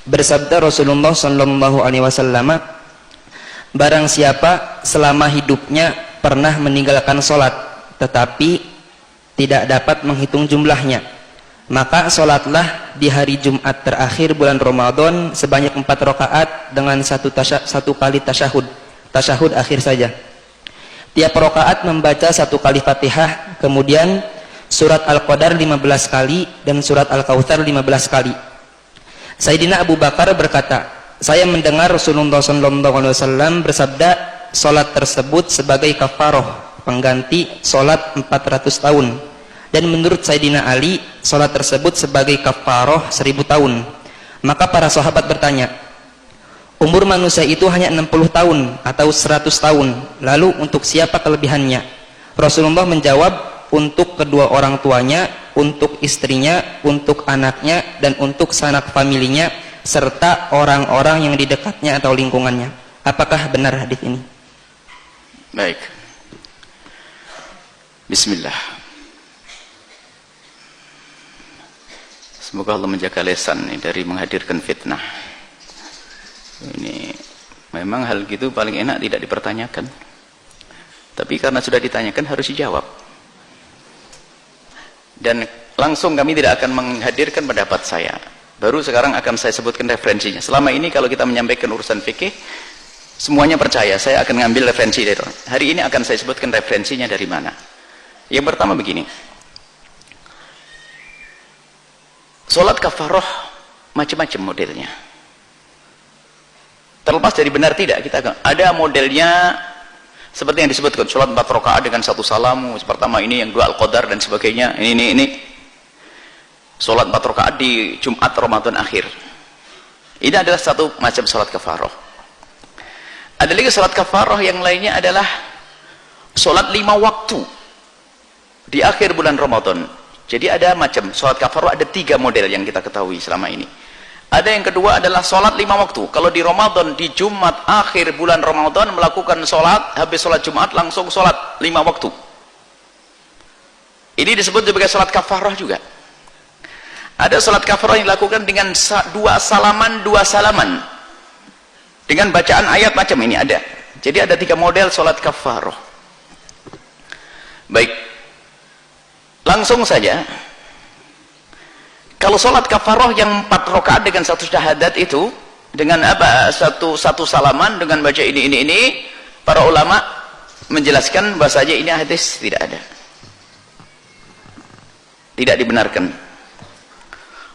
Bersabda Rasulullah sallallahu alaihi wasallam, barang siapa selama hidupnya pernah meninggalkan sholat tetapi tidak dapat menghitung jumlahnya, maka sholatlah di hari Jumat terakhir bulan Ramadan sebanyak 4 rakaat dengan satu kali tasyahud akhir saja. Tiap rakaat membaca 1 kali Fatihah, kemudian surat Al-Qadar 15 kali dan surat Al-Kautsar 15 kali. Sayyidina Abu Bakar berkata, saya mendengar Rasulullah SAW bersabda, sholat tersebut sebagai kafaroh, pengganti sholat 400 tahun. Dan menurut Sayyidina Ali, sholat tersebut sebagai kafaroh 1000 tahun. Maka para sahabat bertanya, umur manusia itu hanya 60 tahun atau 100 tahun, lalu untuk siapa kelebihannya? Rasulullah menjawab, untuk kedua orang tuanya, untuk istrinya, untuk anaknya, dan untuk sanak familinya, serta orang-orang yang di dekatnya atau lingkungannya. Apakah benar hadis ini? Baik. Bismillah. Semoga Allah menjaga lisan dari menghadirkan fitnah. Ini memang hal gitu paling enak tidak dipertanyakan. Tapi karena sudah ditanyakan harus dijawab. Dan langsung kami tidak akan menghadirkan pendapat saya. Baru sekarang akan saya sebutkan referensinya. Selama ini kalau kita menyampaikan urusan fikih, semuanya percaya saya akan ngambil referensi dari orang. Hari ini akan saya sebutkan referensinya dari mana. Yang pertama begini. Sholat kafaroh macam-macam modelnya. Terlepas dari benar tidak, kita akan ada modelnya seperti yang disebutkan, sholat 4 rakaat dengan 1 salam, pertama ini yang 2 Al-Qadar dan sebagainya. Ini sholat 4 rakaat di Jumat Ramadan akhir. Ini adalah satu macam sholat kafaroh. Ada lagi sholat kafaroh yang lainnya adalah sholat 5 waktu di akhir bulan Ramadan. Jadi ada macam sholat kafaroh, ada 3 model yang kita ketahui selama ini. Ada yang kedua adalah sholat 5 waktu. Kalau di Ramadan, di Jumat akhir bulan Ramadan melakukan sholat, habis sholat Jumat langsung sholat 5 waktu. Ini disebut sebagai sholat kafarah juga. Ada sholat kafarah yang dilakukan dengan 2 salaman dengan bacaan ayat macam ini ada. Jadi ada 3 model sholat kafarah. Baik, langsung saja. Kalau sholat kafaroh yang 4 rakaat dengan 1 syahadat itu, dengan apa? Satu salaman dengan baca ini, para ulama menjelaskan bahasanya ini hadis tidak ada, tidak dibenarkan.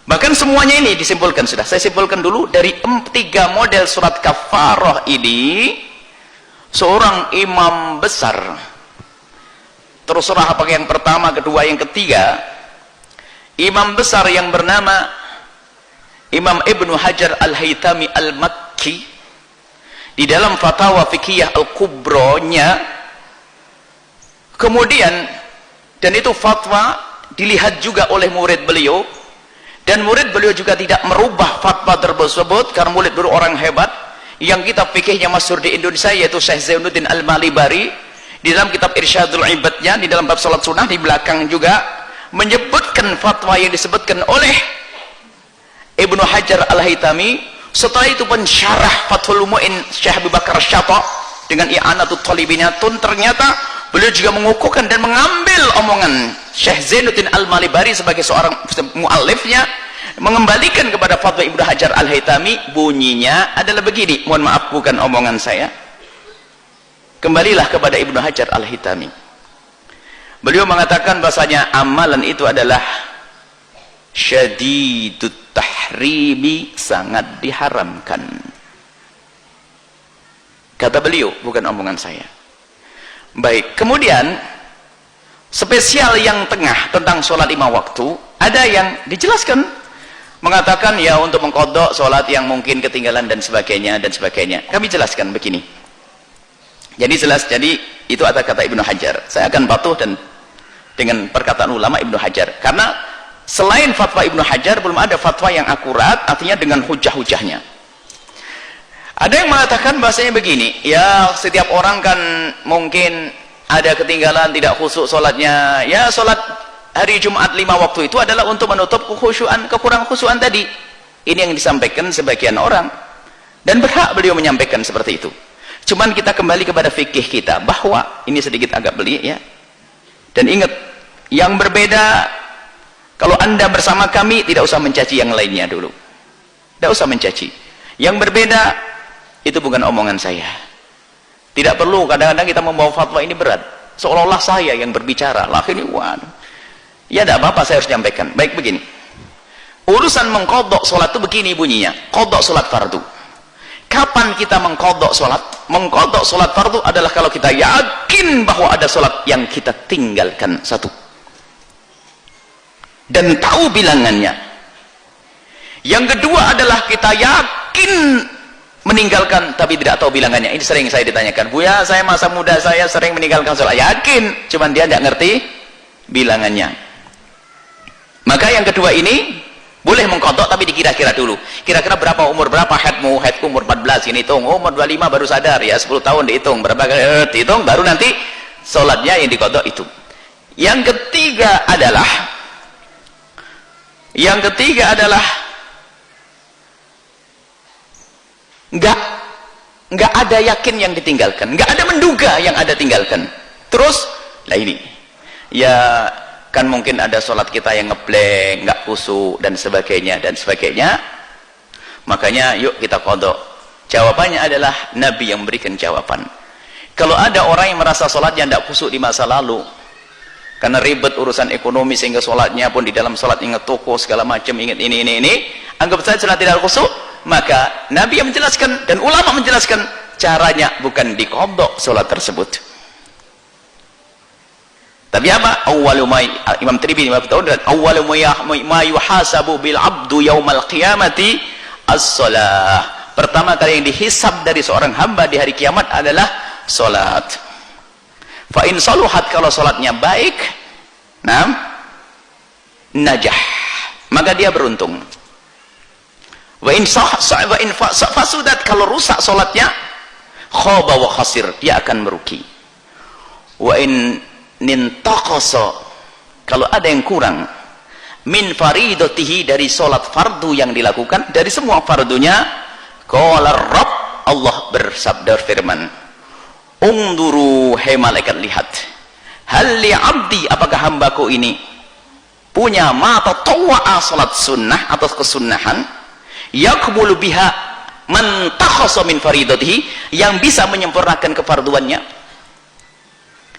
Bahkan semuanya ini disimpulkan sudah. Saya simpulkan dulu dari 3 model surat kafaroh ini, seorang imam besar, terserah apakah yang pertama, kedua, yang ketiga, imam besar yang bernama Imam Ibnu Hajar Al-Haytami Al-Makki, di dalam fatwa fikih Al-Kubronya, kemudian, dan itu fatwa dilihat juga oleh murid beliau, dan murid beliau juga tidak merubah fatwa tersebut, karena murid beliau orang hebat yang kitab fikihnya masyhur di Indonesia, yaitu Syekh Zainuddin Al-Malibari. Di dalam kitab Irsyadul Ibadnya, di dalam bab salat sunnah, di belakang juga menyebutkan fatwa yang disebutkan oleh Ibnu Hajar Al-Haytami. Setelah itu pensyarah Fathul Mu'in Syekh Abu Bakar Syata dengan I'anatul Talibinatun, ternyata beliau juga mengukuhkan dan mengambil omongan Syekh Zainuddin Al-Malibari sebagai seorang muallifnya, mengembalikan kepada fatwa Ibnu Hajar Al-Haytami. Bunyinya adalah begini, mohon maaf bukan omongan saya, kembalilah kepada Ibnu Hajar Al-Haytami. Beliau mengatakan bahasanya amalan itu adalah syadidut tahrimi, sangat diharamkan. Kata beliau, bukan omongan saya. Baik, kemudian spesial yang tengah tentang sholat 5 waktu, ada yang dijelaskan, mengatakan ya untuk mengkodok sholat yang mungkin ketinggalan dan sebagainya. Kami jelaskan begini. Jadi jelas, jadi itu ada kata Ibnu Hajar. Saya akan patuh dan dengan perkataan ulama Ibnu Hajar, karena selain fatwa Ibnu Hajar belum ada fatwa yang akurat, artinya dengan hujah-hujahnya. Ada yang mengatakan bahasanya begini, ya setiap orang kan mungkin ada ketinggalan, tidak khusyuk sholatnya, ya sholat hari Jumat 5 waktu itu adalah untuk menutup kekhusyuan, kekurangan khusyuan tadi. Ini yang disampaikan sebagian orang, dan berhak beliau menyampaikan seperti itu. Cuman kita kembali kepada fikih kita, bahwa ini sedikit agak beli ya. Dan ingat, yang berbeda, kalau anda bersama kami tidak usah mencaci yang lainnya dulu, tidak usah mencaci. Yang berbeda itu bukan omongan saya. Tidak perlu kadang-kadang kita membawa fatwa ini berat, seolah-olah saya yang berbicara lah ini. Waduh, ya tidak apa-apa, saya harus menyampaikan. Baik, begini, urusan mengkodok sholat itu begini bunyinya. Kodok sholat fardu, kapan kita mengkodok sholat? Mengkodok sholat fardu adalah kalau kita yakin bahwa ada sholat yang kita tinggalkan satu, dan tahu bilangannya. Yang kedua adalah kita yakin meninggalkan tapi tidak tahu bilangannya. Ini sering saya ditanyakan, Buya, saya masa muda saya sering meninggalkan sholat. Yakin, cuman dia tidak ngerti bilangannya. Maka yang kedua ini boleh mengkodok tapi dikira-kira dulu. Kira-kira berapa umur, berapa haidmu? Haidku umur 14, ini hitung. Umur 25 baru sadar, ya 10 tahun dihitung. Berapa kali dihitung, baru nanti sholatnya yang dikodok itu. Yang ketiga adalah nggak ada yakin yang ditinggalkan, nggak ada menduga yang ada tinggalkan. Terus, lah ini, ya kan mungkin ada sholat kita yang ngeblank, nggak khusyuk dan sebagainya dan sebagainya. Makanya yuk kita kodok. Jawabannya adalah Nabi yang memberikan jawaban. Kalau ada orang yang merasa sholatnya tidak khusyuk di masa lalu, karena ribet urusan ekonomi sehingga sholatnya pun di dalam sholat ingat toko segala macam, ingat ini, anggap saja sholat tidak khusyuk, maka Nabi yang menjelaskan dan ulama menjelaskan caranya bukan dikodok sholat tersebut. Tapi apa? Imam Tirmidzi awwalu ma yuhasabu bil abdu yaumal qiyamati as-shalah. Pertama kali yang dihisab dari seorang hamba di hari kiamat adalah salat. Fa in saluhat, kalau salatnya baik, najah, maka dia beruntung. Wa in fasudat, kalau rusak salatnya, khaba wa khasir, dia akan merugi. Wa in nintaqasa, kalau ada yang kurang, min faridatihi, dari sholat fardu yang dilakukan, dari semua fardunya, qala Rabb, Allah bersabda firman, unduru, hai malaikat, lihat, hal li abdi, apakah hambaku ini punya mata tawa'a, sholat sunnah atau kesunnahan, yakmulu biha man takhasa min faridatihi, yang bisa menyempurnakan kefarduannya,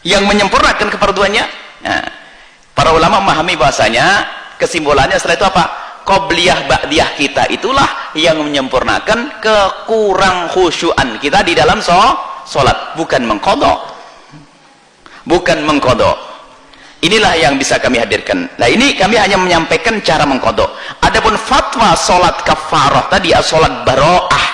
yang menyempurnakan kefarduannya. Nah, para ulama memahami bahasanya, kesimpulannya setelah itu apa? Qobliyah ba'diyah kita itulah yang menyempurnakan kekurang khusyuan kita di dalam sholat, bukan mengkodok, bukan mengkodok. Inilah yang bisa kami hadirkan. Nah, ini kami hanya menyampaikan cara mengkodok. Adapun fatwa sholat kafarah tadi, sholat baro'ah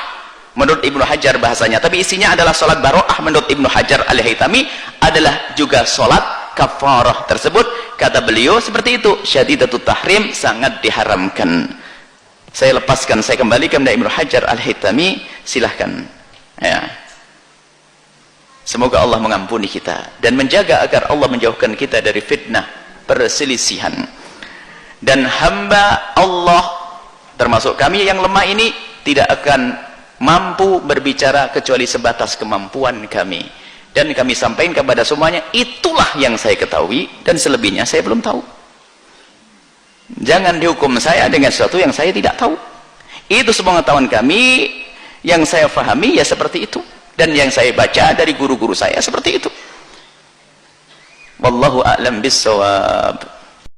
menurut Ibnu Hajar bahasanya, tapi isinya adalah sholat baro'ah menurut Ibnu Hajar al-Haytami adalah juga sholat kafarah tersebut. Kata beliau seperti itu, syadidatut tahrim, sangat diharamkan. Saya lepaskan, saya kembalikan dari Ibnu Hajar al-Haytami, silahkan ya. Semoga Allah mengampuni kita dan menjaga agar Allah menjauhkan kita dari fitnah perselisihan. Dan hamba Allah termasuk kami yang lemah ini tidak akan mampu berbicara kecuali sebatas kemampuan kami, dan kami sampaikan kepada semuanya, itulah yang saya ketahui, dan selebihnya saya belum tahu. Jangan dihukum saya dengan sesuatu yang saya tidak tahu. Itu sepengetahuan kami, yang saya fahami ya seperti itu, dan yang saya baca dari guru-guru saya seperti itu. Wallahu a'lam bissawab.